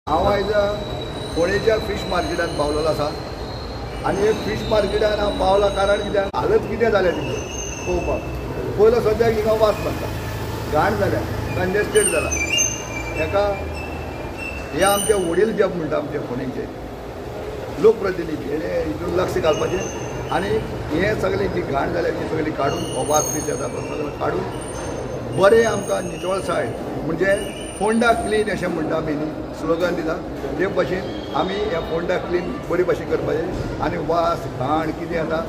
हांव आयज फोंडेच्या फीश मार्केटांत पावलेलो आसा आनी हे फीश मार्केटान हांव पावला कारण कित्याक हालत कितें जाल्या तितून पळोवपाक पयलो सद्याक हिंगा वास मारता घाण जाल्या कंजेस्टेड जाला हेका हे आमचे वडील जे म्हणटा आमचे फोंडेचे लोकप्रतिनिधी हेणे हितून लक्ष घालपाचें आनी हे सगळें जी घाण जाल्या ती सगळी काडून हो वास पीस येता तो सगळो काडून बरें आमकां नितळसाय म्हणजे फोंडा क्लीन अशें म्हणटा आमी न्ही स्लोगन दिता ते भशेन आमी ह्या फोंडा क्लीन बरे भशेन करपाचें आनी वास घाण कितें येता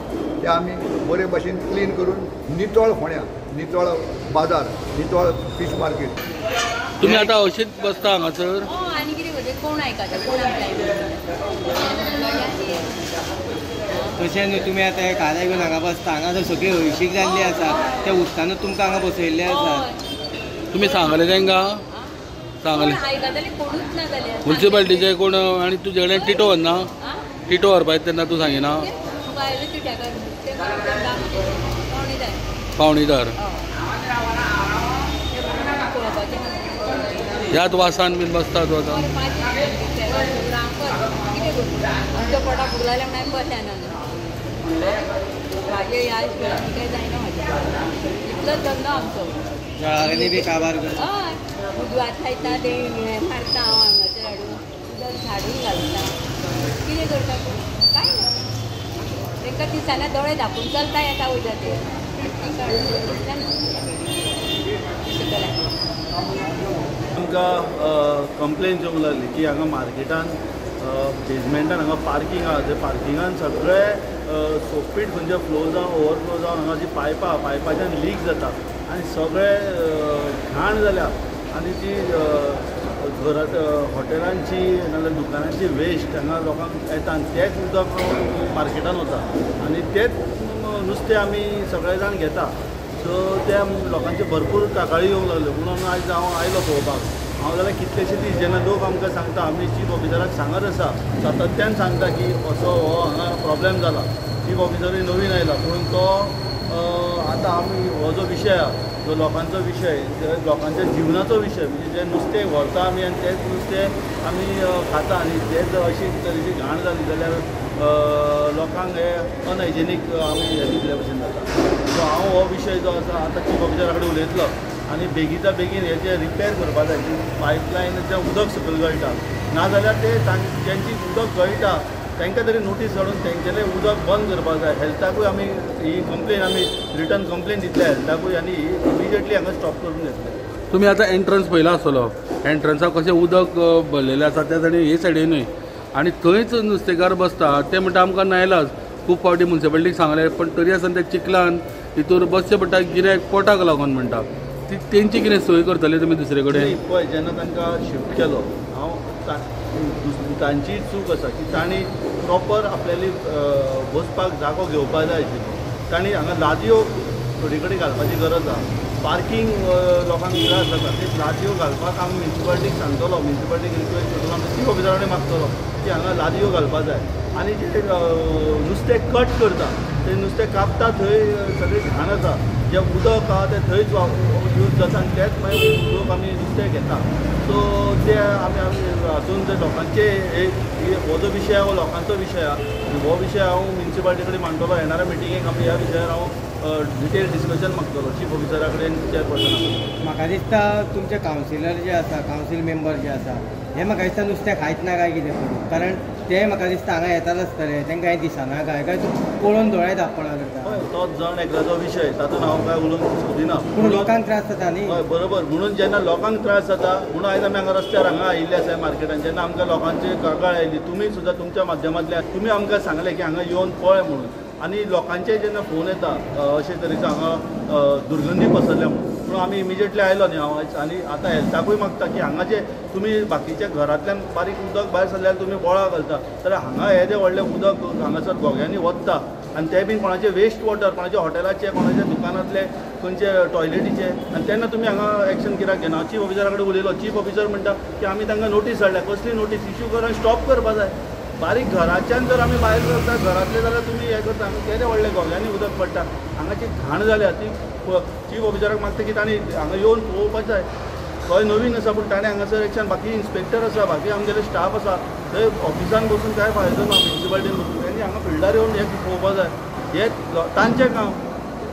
तें आमी बरे भशेन क्लीन करून नितळ फोंड्या नितळ बाजार नितळ फीश मार्केट तुम्ही आता अशीच बसता हांगासर आनी कितें करता कोण आयकता कोण तशें न्हू तुमी आतां हे काराय घेवन हांगा बसता हांगा जर सगळी हळशीक जाल्ली आसा त्या उदकानूच तुमकां हांगा बसयल्ले आसा तुम्ही सांगले तांकां सांगले म्युन्सिपाल्टीचे कोण आनी तुजे कडेन टिटो व्हरना टिटो व्हरपाक तेन्ना तूं सांगिना पावणीदार ह्याच वासान बीन बसता तूं आतां पोटा फुगला म्हाजे काय जायना म्हाजे इतलोच धंदो आमचो जळावेली बी काबार करता हय उजवात खायता ते मारता हांव हांगासर हाडून उदक झाडून घालता कितें करता काय ना तांकां दिसाना दोळे धापून चलता येता वयता ते आमकां कंप्लेन येवंक लागली की हांगा मार्केटान बेजमेंटान हांगा पार्किंग आहा ते पार्किंगान सगळे सोकपीट म्हणजे फ्लो जावन ओवरफ्लो जावन हांगा जी पायपाच्यान लीक जाता आनी सगळे घाण जाल्या आनी ती घरांत हॉटेलांची नाजाल्यार दुकानांची वेस्ट हांगा लोकांक येता आनी तेच उदक मार्केटान वता आनी तेच नुस्तें आमी सगळे जाण घेता सो त्या लोकांचे भरपूर कागाळी येवंक लागल्यो म्हणून आयज हांव आयलो पळोवपाक हांव जाल्यार कितलेशे दीस जेन्ना लोक आमकां सांगता आमी चीफ ऑफिसराक सांगत आसा सातत्यान सांगता की असो हो हांगा प्रॉब्लेम जाला चीफ ऑफिसरूय नवीन आयला पूण तो आतां आमी हो जो विशय आहा जो लोकांचो विशय लोकांच्या जिवनाचो विशय म्हणजे जें नुस्तें व्हरता आमी आनी तेच नुस्तें आमी खाता आनी तेच अशी तरेची घाण जाली जाल्यार लोकांक हे अनहायजेनीक आमी हे दिल्ले भशेन जाता सो हांव हो विशय जो आसा आतां चीफ ऑफिसरा कडेन उलयतलो आनी बेगीचा बेगीन हेचे रिपेर करपा जाय की पायपलायनीचें उदक सकयल गळटा नाजाल्यार ते जेंची उदक गळटा तांकां तरी नोटीस धाडून तेंचेलें उदक बंद करपाक जाय हेल्थाकूय आमी ही कंप्लेन आमी रिटर्न कंप्लेन दितले हेल्थाकूय आनी इमिजिएटली हांगा स्टॉप करून घेतले तुम्ही आता एंट्रन्स पयला आसतलो एंट्रन्साक कशें उदक भरलेलें आसा त्या सायडीन हे सायडीनूय आनी थंयच नुस्तेकार बसता ते म्हणटा आमकां नायलाज खूब फावटी म्युन्सिपाल्टीक सांगलें पण तरी आसतना ते चिखलान हितूर बसचें पडटा गिरायक पोटाक लागून म्हणटा ती तेंची कितें सोय करतले तुमी दुसरे कडेन पळय जेन्ना तांकां शिफ्ट केलो हांव तांची चूक आसा की तांणी प्रॉपर आपल्याली बसपाक जागो घेवपाक जाय आशिल्लो तांणी हांगा लादयो थोडी कडेन घालपाची गरज आहा पार्किंग लोकांक त्रास जाता ते लादयो घालपाक हांव म्युन्सिपाल्टीक सांगतलो म्युन्सिपाल्टीक रिक्वेस्ट करतलो आमच्या चीफ ऑफिसरा कडेन मागतलो की हांगा लादयो घालपाक जाय आनी जे नुस्तें कट करता ते नुस्तें कापता थंय सगळी घाण आसा जें उदक आहा तें थंयच यूज जाता आनी तेच मागीर लोक आमी नुस्तें घेता सो ते आमी हातून ते लोकांचे हो जो विशय हो लोकांचो विशय आहा हो विशय हांव म्युन्सिपाल्टी कडेन मांडटलो येणाऱ्या मिटिंगेक आमी ह्या विशयार हांव डिटेल डिस्कशन मागतलो चीफ ऑफिसरा कडेन चेअरपर्सना म्हाका दिसता तुमचे कावन्सिलर जे आसा कावन्सील मेंबर जे आसा हे म्हाका दिसता नुस्तें खायत ना काय कितें करून कारण ते म्हाका दिसता हांगा येतात आसतले तांकां हें दिसना काय तूं पळोवन दोळे धांपणा करता हय तोच जण एकल्याचो विशय तातूंत हांव काय उलोवंक सोदिना पूण लोकांक त्रास जाता न्ही हय बरोबर म्हणून जेन्ना लोकांक त्रास जाता म्हणून आयज आमी हांगा रस्त्यार हांगा आयिल्ले आसा मार्केटान जेन्ना आमकां लोकांची कागाळ आयली तुमी सुद्दां तुमच्या माध्यमांतल्यान तुमी आमकां सांगलें की हांगा येवन पळय म्हणून आनी लोकांचे जेन्ना फोन येता अशे तरेचो हांगा दुर्गंधी पसरल्या म्हणून पूण आमी इमिजिएटली आयलो न्ही हांव आनी आतां हेल्थाकूय मागता की हांगा जे तुमी बाकीच्या घरांतल्यान बारीक उदक भायर सरल्यार तुमी बोळा घालता जाल्यार हांगा हे जे व्हडलें उदक हांगासर घोग्यांनी वता आनी ते बीन कोणाचे वेस्ट वॉटर कोणाच्या हॉटेलाचे कोणाच्या दुकानांतले खंयचे टॉयलेटीचे आनी तेन्ना तुमी हांगा एक्शन कित्याक घेना चीफ ऑफिसरा कडेन उलयलो चीफ ऑफिसर म्हणटा की आमी तांकां नोटीस धाडल्या कसली नोटीस इश्यू कर आनी स्टॉप करपा जाय बारीक घराच्यान जर आमी भायर सरता घरांतले जाल्यार तुमी हें करता आमी केदें व्हडलें घोग्यांनी उदक पडटा हांगाची घाण जाल्या ती चीफ ऑफिसराक मागता की तांणी हांगा येवन पळोवपाक जाय गोंय नवीन आसा पूण ताणें हांगासर एकच्यान बाकी इन्स्पेक्टर आसा बाकी आमगेले स्टाफ आसा थंय ऑफिसान बसून काय फायदो ना म्युन्सिपाल्टीन बसून तेणी हांगा फिल्डार येवन हें पळोवपा जाय हे तांचें काम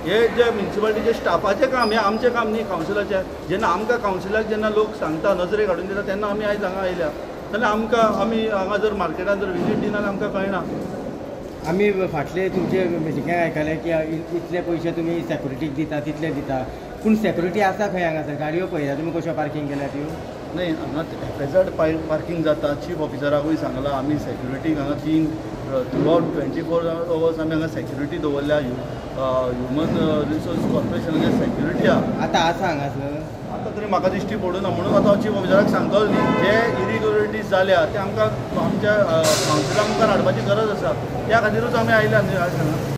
हे जे म्युन्सिपाल्टीचे स्टाफाचें काम हें आमचें काम न्ही कावन्सिलाचें जेन्ना आमकां कावन्सिलाक जेन्ना लोक सांगता नजरेक हाडून दिता तेन्ना आमी आयज हांगा आयल्या जाल्यार आमी हांगा जर मार्केटान जर विजीट दिना जाल्यार आमकां कळना आमी फाटले तुमचे मिटिंगाक आयकलें की इतले पयशे तुमी सॅक्युरिटीक दिता तितले दिता पूण सॅक्युरिटी आसा खंय हांगासर गाडयो पळयता तुमी कश्यो पार्किंग केल्या त्यो नाही हांगा हेफेझाड पार्किंग जाता चीफ ऑफिसराकूय सांगलां आमी सॅक्युरिटीक हांगा 3 थ्रू आउट 24 hours आमी हांगा सॅक्युरिटी दवरल्या ह्युमन रिसोर्स कॉर्पोरेशनाचे सॅक्युरिटी आहा आतां आसा हांगासर आतां तरी म्हाका दिश्टी पडूना म्हणून आतां चीफ ऑफिसराक सांगतलो न्ही जे इरिग्युलरिटीज जाल्या ते आमकां आमच्या कावन्सिलाक मुखार हाडपाची गरज आसा त्या खातीरूच आमी आयल्या न्ही आज हांगा